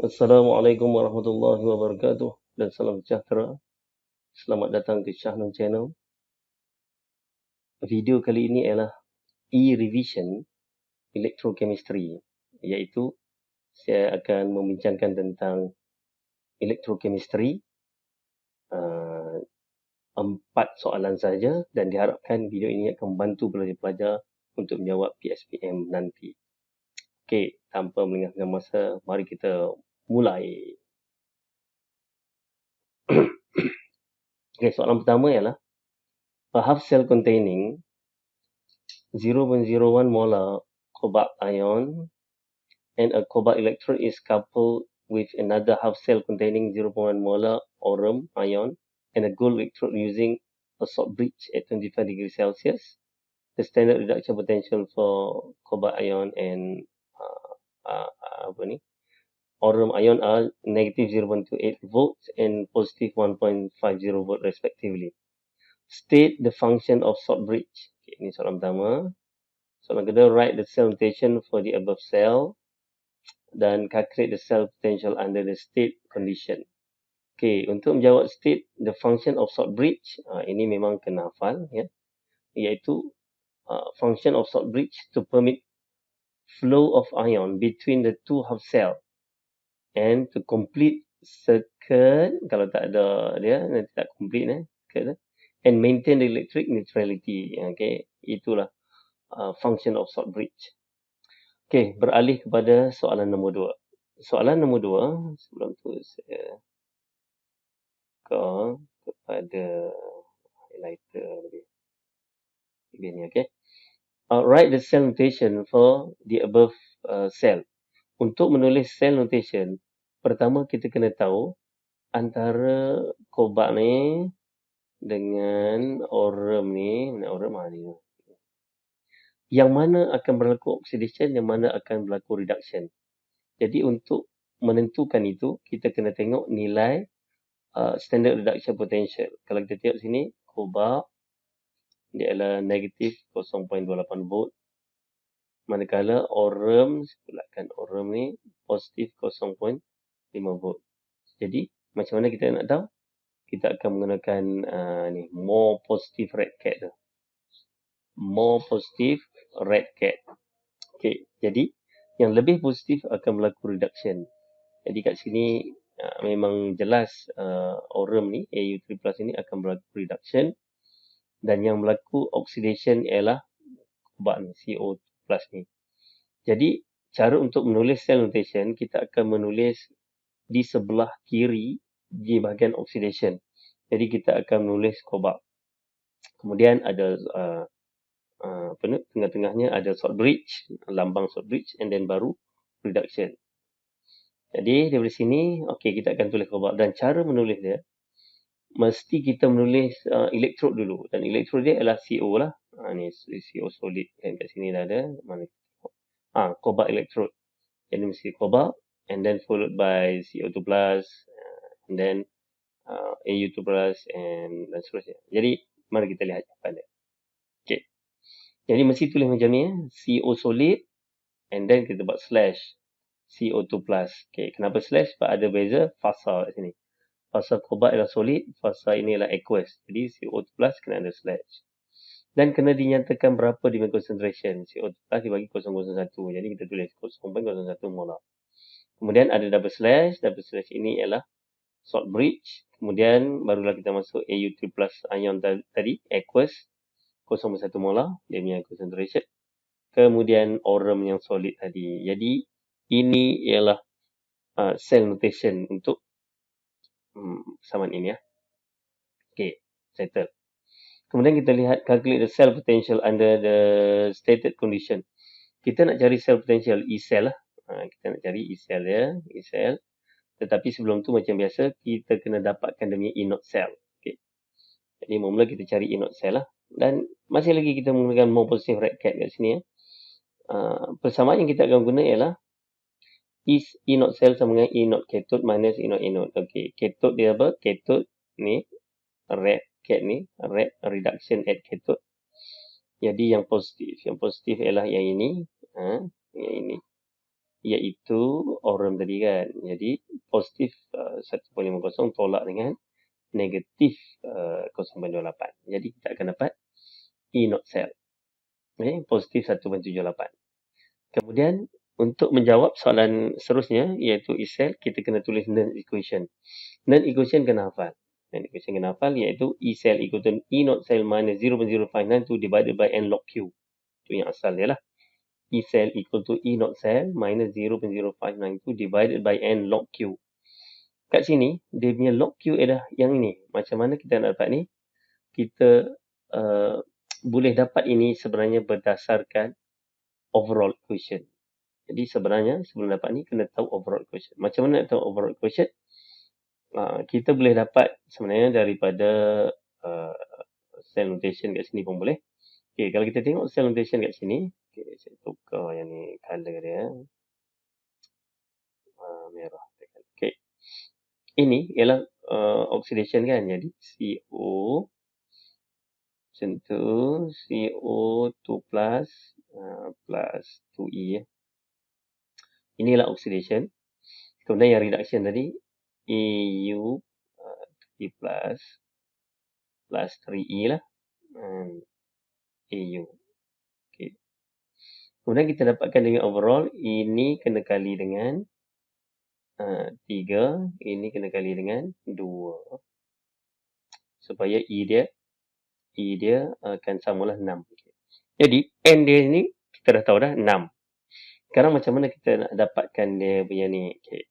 Assalamualaikum warahmatullahi wabarakatuh dan salam sejahtera. Selamat datang ke Syahnun Channel. Video kali ini ialah e-revision electrochemistry, iaitu saya akan membincangkan tentang electrochemistry, 4 soalan saja, dan diharapkan video ini akan membantu pelajar-pelajar untuk menjawab PSPM nanti. Okey, tanpa melengahkan masa, mari kita mulai. Okey, soalan pertama ialah a half cell containing 0.01 molar cobalt ion and a cobalt electrode is coupled with another half cell containing 0.1 molar aurum ion and a gold electrode using a salt bridge at 25 degrees Celsius. The standard reduction potential for cobalt ion and aurum ion are negative 0.28 volts and positive 1.50 volt respectively. State the function of salt bridge. Okay, ini soalan pertama. Soalan kedua, write the cell notation for the above cell dan calculate the cell potential under the state condition. Okey, untuk menjawab state the function of salt bridge, ini memang kena hafal, ya, iaitu function of salt bridge to permit flow of ion between the two half cell and to complete circuit, kalau tak ada dia nanti tak complete, and maintain the electric neutrality. Okay, itulah function of salt bridge. Okey, beralih kepada soalan nombor 2. Soalan nombor 2, sebelum tu saya kepada highlighter lebih ni, okey. Write the cell notation for the above cell. Untuk menulis cell notation, pertama kita kena tahu antara cobalt ni dengan aurum ni, aurum ni. Yang mana akan berlaku oxidation, yang mana akan berlaku reduction. Jadi untuk menentukan itu, kita kena tengok nilai standard reduction potential. Kalau kita tengok sini, cobalt dia adalah negatif 0.28 volt. Manakala aurum, sebutkan aurum ni positif 0.5 volt. Jadi macam mana kita nak tahu? Kita akan menggunakan ni more positive red cat tu. More positive red cat. Okey, jadi yang lebih positif akan berlaku reduction. Jadi kat sini memang jelas aurum ni Au3+ ini akan berlaku reduction, dan yang berlaku oxidation ialah cobalt ni, CO+ ni. Jadi cara untuk menulis cell notation, kita akan menulis di sebelah kiri di bahagian oxidation. Jadi kita akan menulis cobalt. Kemudian ada tengah-tengahnya ada salt bridge, lambang salt bridge, and then baru reduction. Jadi daripada sini, okey, kita akan tulis cobalt, dan cara menulis dia mesti kita menulis electrode dulu, dan electrode dia adalah CO lah. Ni CO solid, kan kat sini dah ada. Mana? Cobalt electrode. Jadi mesti cobalt, and then followed by CO2+, and then Au2+, and seterusnya. Jadi mari kita lihat jawapan dia. Okey. Jadi mesti tulis macam ni, CO solid, and then kita buat slash CO2+. Okey, kenapa slash? Sebab ada beza fasa kat sini. Fasa cobalt adalah solid, fasa ini adalah aqueous. Jadi CO2+ kena ada slash. Dan kena dinyatakan berapa di concentration. CO2+ dibagi 0.01. Jadi kita tulis 0.01 molar. Kemudian ada double slash. Double slash ini ialah salt bridge. Kemudian barulah kita masuk Au3+ ion tadi, aqueous, 0.1 molar, dia punya concentration. Kemudian aurum yang solid tadi. Jadi ini ialah cell notation untuk persamaan ini, ya. Okey, settle. Kemudian kita lihat calculate the cell potential under the stated condition. Kita nak cari cell potential E cell lah. Kita nak cari E cell dia, E cell. Tetapi sebelum tu macam biasa, kita kena dapatkan dia punya E naught cell. Okey. Jadi mula-mula kita cari E naught cell lah. Dan masih lagi kita menggunakan more positive red cat kat sini, ya. Persamaan yang kita akan guna ialah E naught cell sama dengan E naught cathode minus E naught anode. Okey, cathode dia apa? Cathode ni, red cat ni, red reduction at cathode. Jadi yang positif ialah yang ini, yang ini. iaitu orum tadi kan. Jadi positif 1.50 tolak dengan negatif 0.28. Jadi kita akan dapat E not cell. Okay, positif 1.78. Kemudian untuk menjawab soalan seterusnya iaitu E cell, kita kena tulis Nernst equation. Nernst equation kena hafal. Nernst equation kena hafal iaitu E cell equal to E not cell minus 0.0592 divided by N log Q. Itu yang asal dia lah. E cell equal to E not cell minus 0.0592 divided by N log Q. Kat sini, dia punya log Q adalah yang ini. Macam mana kita nak dapat ni? Kita boleh dapat ini sebenarnya berdasarkan overall equation. Jadi sebenarnya sebelum dapat ni, kena tahu overall equation. Macam mana nak tahu overall equation? Kita boleh dapat sebenarnya daripada cell notation kat sini pun boleh. Okay, kalau kita tengok cell notation kat sini, okay, saya tukar yang ni color dia. Merah. Okay. Ini ialah oxidation kan. Jadi CO macam tu, CO2 plus 2E. Inilah oxidation. Kemudian yang reduction tadi AU 3 plus 3E lah. AU. Okay. Kemudian kita dapatkan dengan overall, ini kena kali dengan 3, ini kena kali dengan 2. Supaya E dia akan samalah 6. Okay. Jadi N dia ni kita dah tahu dah 6. Sekarang macam mana kita nak dapatkan dia punya ni? Okay.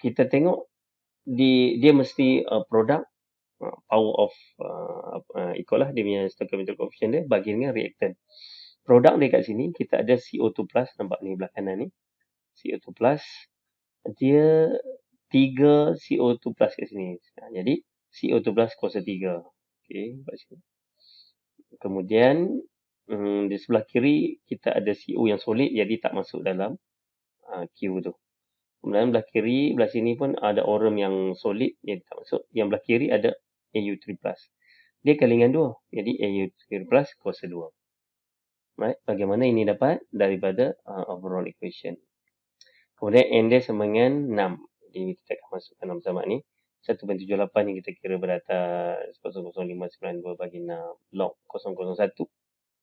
Kita tengok dia mesti produk power of equal lah dia punya stoichiometric coefficient dia bagi dengan reactant. Produk dia kat sini kita ada CO2 plus, nampak ni belah kanan ni. CO2 plus dia 3 CO2 plus kat sini. Jadi CO2 plus kuasa 3. Okey, kat sini. Kemudian di sebelah kiri kita ada CO yang solid jadi tak masuk dalam Q tu. Kemudian belah kiri, belah sini pun ada orum yang solid jadi tak masuk. Yang belah kiri ada AU3+. Dia kali dengan 2. Jadi AU3+ kuasa 2. Right? Bagaimana ini dapat? Daripada overall equation. Kemudian N dia sama dengan 6. Jadi kita akan masukkan 6 sama ni. 1.78 yang kita kira beratas 0.0592 bagi 6 log 0.01.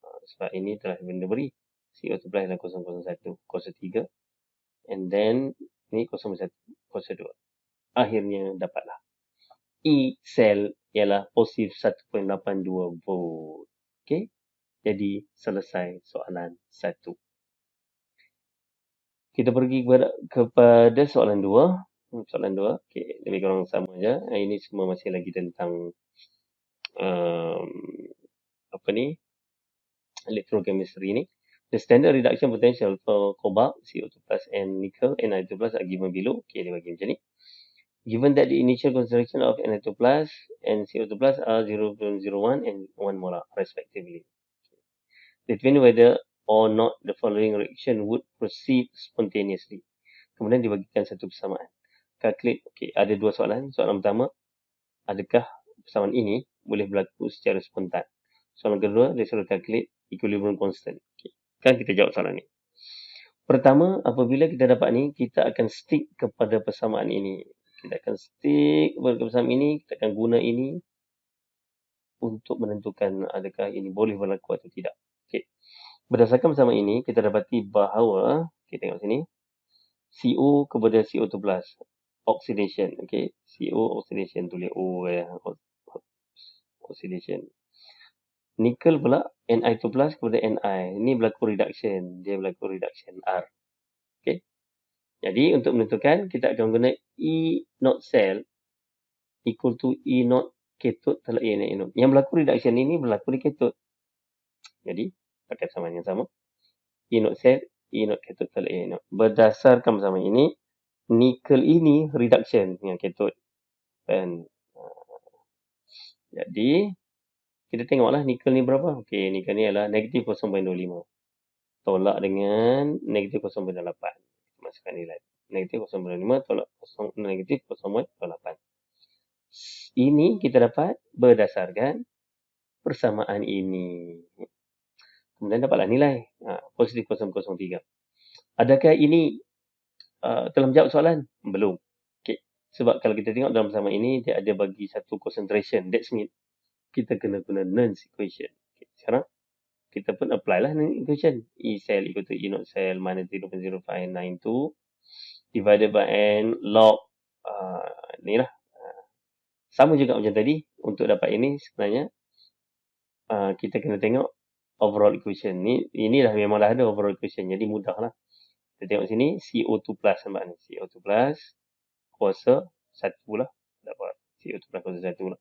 Sebab ini telah diberi. CO2 plus adalah 0.01 kuasa 3. And then ni 0.1 kuasa 2. Akhirnya dapatlah. E cell ialah positif 1.82 volt. Okey. Jadi selesai soalan 1. Kita pergi kepada soalan 2. Soalan 2. Okey, lebih kurang sama aja. Ini semua masih lagi tentang electrochemistry ni. The standard reduction potential for cobalt, CO2 plus and nickel, Ni2 plus are given below. Okey, dia bagi macam ni. Given that the initial concentration of Ni2 plus and CO2 plus are 0.01 and 1 molar respectively. Determine whether or not the following reaction would proceed spontaneously. Kemudian dibagikan satu persamaan. Calculate, okey, ada dua soalan. Soalan pertama, adakah persamaan ini boleh berlaku secara spontan? Soalan kedua, dia suruh calculate equilibrium constant. Okay. Kan kita jawab soalan ni. Pertama, apabila kita dapat ni, kita akan stick kepada persamaan ini. Kita akan stick kepada persamaan ini, kita akan guna ini untuk menentukan adakah ini boleh berlaku atau tidak. Okay. Berdasarkan persamaan ini, kita dapati bahawa, kita tengok sini, CO kepada CO2 plus, oxidation. Okay. CO oxidation, tulis O oxidation. Nickel pula Ni2 plus kepada Ni. Ini berlaku reduction. Dia berlaku reduction R. Okay. Jadi untuk menentukan, kita akan guna E not cell equal to E not cathode telah E not. Yang berlaku reduction ini berlaku di cathode. Jadi, pakai persamaan yang sama. E not cell, E not cathode telah E not. Berdasarkan persamaan ini, nickel ini reduction dengan cathode. Dan jadi, kita tengoklah nickel ni berapa. Okey, nickel ni adalah negatif 0.25. Tolak dengan negatif 0.8. Masukkan nilai. Negatif 0.5 tolak negatif 0.8. Ini kita dapat berdasarkan persamaan ini. Kemudian dapatlah nilai positif 003. Adakah ini telah menjawab soalan? Belum. Okay. Sebab kalau kita tengok dalam persamaan ini, dia ada bagi satu concentration. That's mean kita kena guna Nernst equation. Okay. Sekarang kita pun apply lah Nernst equation. E cell equal to E naught cell minus 0.0592 divided by N log ni lah. Sama juga macam tadi. Untuk dapat ini sebenarnya kita kena tengok overall equation. Inilah memang dah ada overall equation. Jadi mudah lah. Kita tengok sini CO2 plus nampak ni. CO2 plus kuasa 1 lah. Dapat CO2 plus kuasa 1 lah.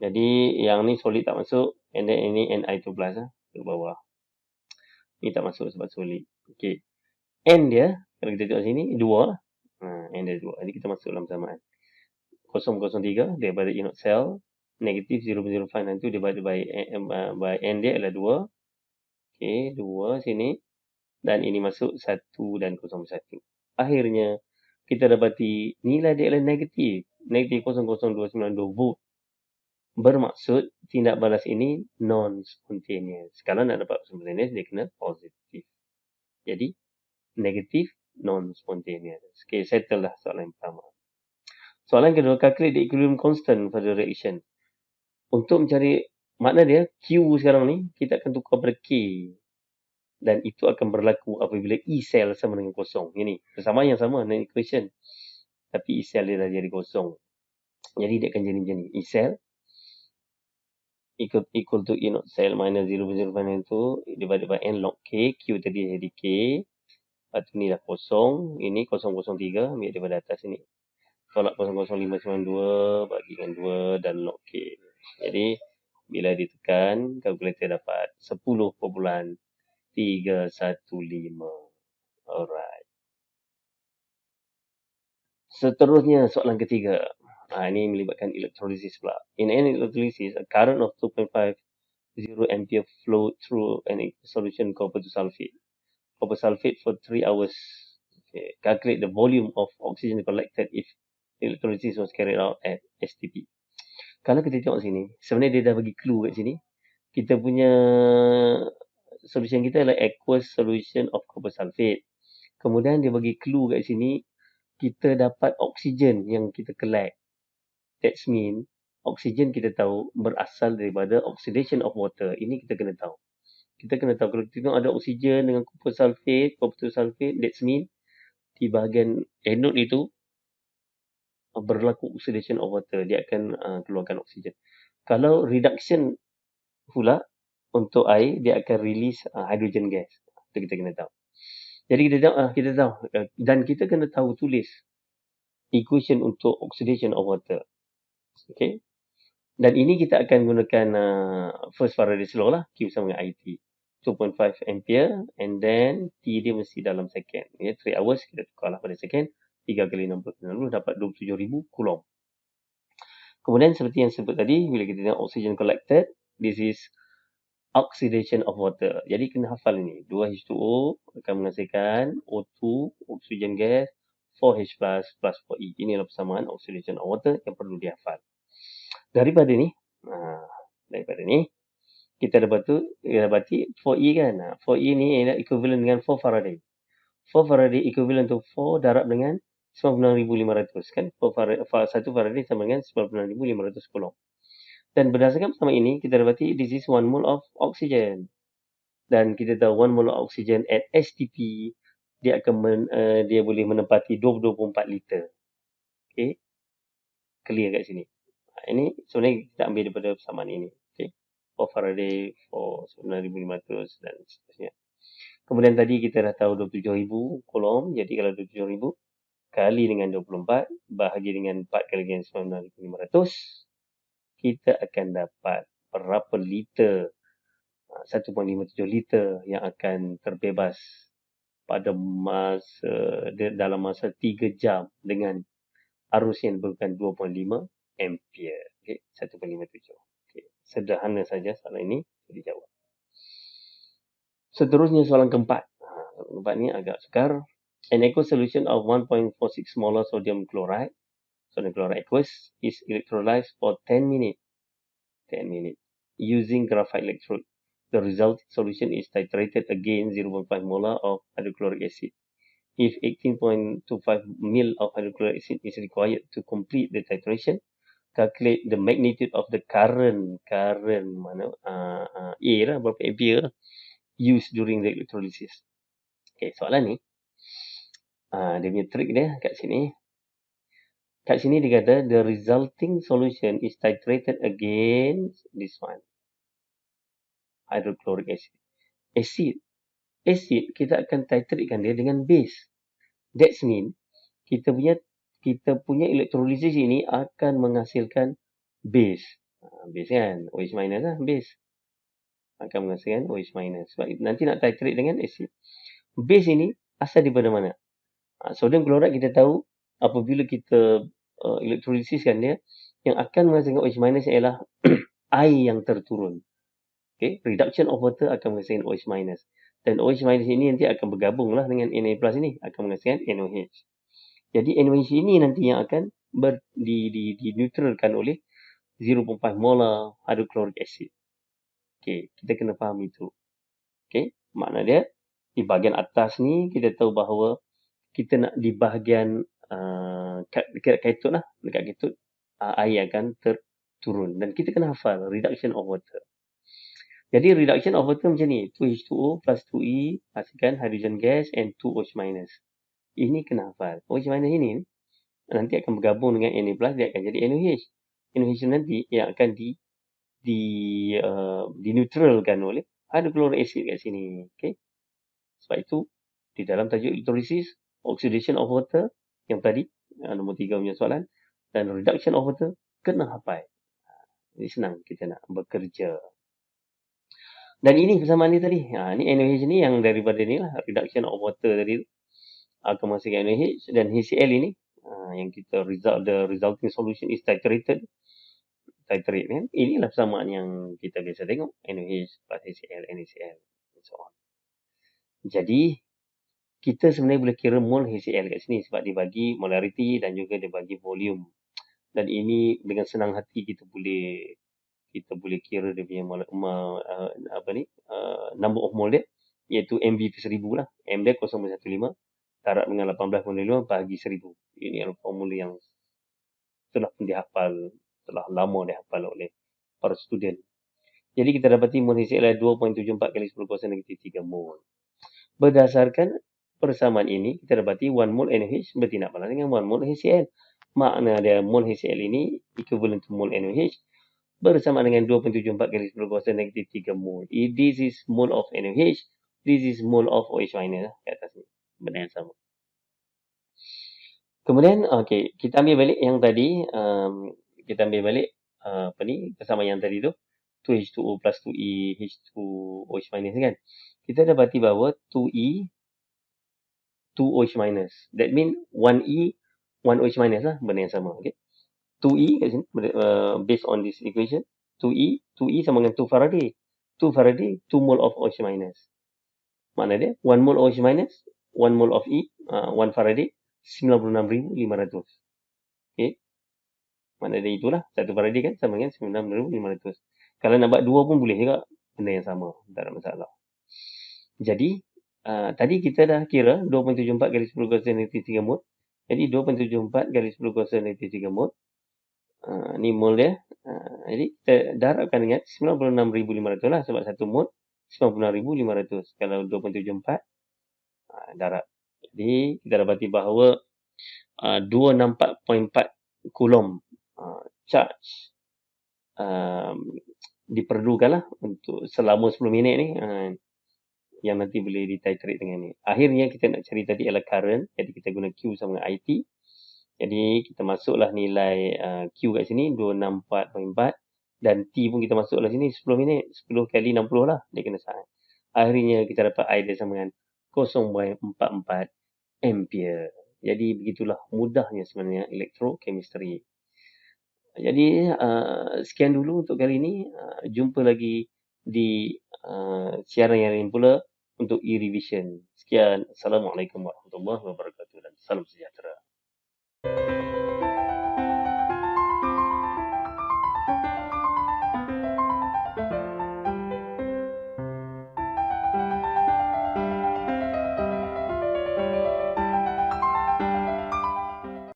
Jadi yang ni solid tak masuk. And then ini Ni2 plus lah. Ke bawah. Ni tak masuk sebab solid. Okay. N dia, kalau kita tengok sini, 2 lah. N dia 2. Jadi kita masuk dalam persamaan. 003 daripada E naught cell. Negatif 0.0592 divided by N dia adalah 2. Okay, 2 sini. Dan ini masuk 1 dan 01. Akhirnya, kita dapati nilai dia adalah negatif. Negatif 0.0292 volt. Bermaksud, tindak balas ini non-spontaneous. Kalau nak dapat spontaneous, dia kena positif. Jadi, negatif non-spontaneous. Okay, settle lah soalan yang pertama. Soalan kedua, calculate the equilibrium constant for the reaction. Untuk mencari makna dia, Q sekarang ni, kita akan tukar pada K. Dan itu akan berlaku apabila E cell sama dengan kosong. Ini, persamaan yang sama dengan equation. Tapi E cell dia dah jadi kosong. Jadi dia akan jadi macam ni. E cell equal to E naught cell minus 0.0592 divided by N log K. Q tadi jadi K. Lepas tu ni dah kosong. Ini 003. Ambil daripada atas ni. Tolak 00592 bagi dengan 2 dan log K. Jadi, bila ditekan, kalkulator dapat 10.315. Alright. Seterusnya, soalan ketiga. Ini melibatkan electrolysis pula. In an electrolysis, a current of 2.50 ampere flow through an solution copper to sulfate. Copper sulfate for 3 hours. Okay. Calculate the volume of oxygen collected if electrolysis was carried out at STP. Kalau kita tengok sini, sebenarnya dia dah bagi clue kat sini. Kita punya solution kita adalah aqueous solution of copper sulfate. Kemudian dia bagi clue kat sini, kita dapat oksigen yang kita collect. That means, oksigen kita tahu berasal daripada oxidation of water. Ini kita kena tahu. Kita kena tahu, kalau kita tengok ada oksigen dengan copper sulfate, that means, di bahagian anode itu, berlaku oxidation of water. Dia akan keluarkan oksigen. Kalau reduction pula untuk air, dia akan release hydrogen gas. Itu kita kena tahu. Jadi kita tahu. Dan kita kena tahu tulis equation untuk oxidation of water. Okay. Dan ini kita akan gunakan first Faraday's law lah. Q sama dengan IT. 2.5 ampere. And then T dia mesti dalam second. 3 hours kita tukarlah pada second. 3 kali 60 dapat 27,000 coulomb. Kemudian seperti yang sebut tadi, bila kita tengok oxygen collected, this is oxidation of water. Jadi kena hafal ini. 2H2O akan menghasilkan O2, oxygen gas, 4H plus 4E. Inilah persamaan oxidation of water yang perlu dihafal. Daripada ni, kita dapati 4E kan. 4E ni adalah equivalent dengan 4 Faraday. 4 Faraday equivalent to 4 darab dengan 96,500 kan. 1 Faraday sama dengan 96,500 coulomb. Dan berdasarkan persamaan ini, kita dapati this is 1 mole of oxygen. Dan kita tahu 1 mole of oxygen at STP, dia akan dia boleh menempati 24 liter. Okay. Clear kat sini. Ini sebenarnya kita ambil daripada persamaan ini. Okay. 4 Faraday, 96,500 dan seterusnya. Kemudian tadi kita dah tahu 27,000 coulomb. Jadi kalau 27,000 kali dengan 24, bahagi dengan 4 kali dengan 96,500, kita akan dapat berapa liter, 1.57 liter yang akan terbebas pada dalam masa 3 jam dengan arus yang bukan 2.5 ampere. Okay, 1.57. Okay. Sederhana saja soalan ini dijawab. Seterusnya soalan keempat. Keempat ni agak sukar. An aqueous solution of 1.46 molar sodium chloride aqueous is electrolyzed for 10 minutes using graphite electrode. the resulting solution is titrated against 0.5 molar of hydrochloric acid. If 18.25 ml of hydrochloric acid is required to complete the titration, calculate the magnitude of the current mana A lah, berapa ampere lah, used during the electrolysis. Okay, soalan ni, dia punya trick dia kat sini. Kat sini dia kata, the resulting solution is titrated against this one, hydrochloric acid. Acid, kita akan titratekan dia dengan base. That's mean, kita punya electrolysis ini akan menghasilkan base. Base kan, OH minus lah, base. Akan menghasilkan OH minus. Sebab nanti nak titrate dengan acid. Base ini asal daripada mana? Sodium chloride kita tahu, apabila kita elektrolisis-kan dia, yang akan menghasilkan OH minus ialah air yang terturun. Okay? Reduction of water akan menghasilkan OH minus. Dan OH minus ini nanti akan bergabunglah dengan Na plus ini, akan menghasilkan NOH. Jadi NOH ini nanti yang akan dineutralkan oleh 0.5 molar hydrochloric acid. Okay, kita kena faham itu. Okay, makna dia, di bahagian atas ni, kita tahu bahawa kita nak di bahagian dekat kathode lah, dekat kathode air akan terturun dan kita kena hafal reduction of water. Jadi reduction of water macam ni, 2H2O plus 2E hasilkan hydrogen gas and 2OH minus. Ini kena hafal. OH minus ini nanti akan bergabung dengan Na plus, dia akan jadi NOH. NOH nanti yang akan dineutralkan oleh hydrochloric acid kat sini. Okay? Sebab itu di dalam tajuk elektrolisis, oxidation of water yang tadi, nombor 3 punya soalan, dan reduction of water kena hafal. Ini senang kita nak bekerja. Dan ini persamaan ni tadi. Ni NOH ni yang daripada ni lah, reduction of water tadi akan menghasilkan NOH, dan HCl ini yang kita the resulting solution is titrate kan. Inilah persamaan yang kita biasa tengok, NOH plus HCl, NaCl and so on. Jadi kita sebenarnya boleh kira mol HCl kat sini sebab dia bagi molarity dan juga dia bagi volume. Dan ini dengan senang hati kita boleh kira dia punya number of mole dia, iaitu MV per 1000 lah. M dia 0.15 darab dengan 18.5 bagi 1000. Ini adalah formula yang telah lama dihafal oleh para student. Jadi kita dapati mol HCl 2.74 kali 10 kuasa negatif 3 mol. Berdasarkan persamaan ini, kita dapati 1 mol NaOH bertindak balas dengan 1 mol HCl. Makna dia mol HCl ini equivalent to mol NaOH bersama dengan 2.74 kali 10 kuasa negatif 3 mol. This is mol of NaOH, this is mol of OH minus kat atas ni. Benda yang sama. Kemudian, okay, kita ambil balik yang tadi, persamaan yang tadi tu, 2H2O plus 2E H2OH minus kan. Kita dapati bahawa 2E 2OH minus. That means 1E 1OH minus lah, benda yang sama. Okay. 2E kat sini, based on this equation, 2E sama dengan 2 Faraday. 2 Faraday, 2 mole of OH minus. Makna dia, 1 mole OH minus, 1 mole of E, 1 Faraday, 96,500. Okay. Makna dia itulah, 1 Faraday kan sama dengan 96,500. Kalau nak buat 2 pun boleh juga, benda yang sama, tak ada masalah. Jadi, tadi kita dah kira 2.74 kali 10 kuasa negatif 3 mol. Jadi 2.74 kali 10 kuasa negatif 3 mol. Ni mol dia. Jadi kita darabkan dengan 96,500 lah. Sebab 1 mol 96,500. Kalau 2.74 darab. Jadi kita dapati bahawa 264.4 coulomb charge diperlukan lah untuk selama 10 minit ni. Yang nanti boleh dititrate dengan ni. Akhirnya kita nak cari tadi ialah current. Jadi kita guna Q sama dengan IT. Jadi kita masuklah nilai Q kat sini 264.4 dan T pun kita masuklah sini 10 minit. 10 kali 60 lah dia kena saat. Akhirnya kita dapat I dia sama dengan 0.44 ampere. Jadi begitulah mudahnya sebenarnya elektrochemistry. Jadi sekian dulu untuk kali ini. Jumpa lagi di siaran yang lain pula untuk e-revision. Sekian. Assalamualaikum warahmatullahi wabarakatuh dan salam sejahtera.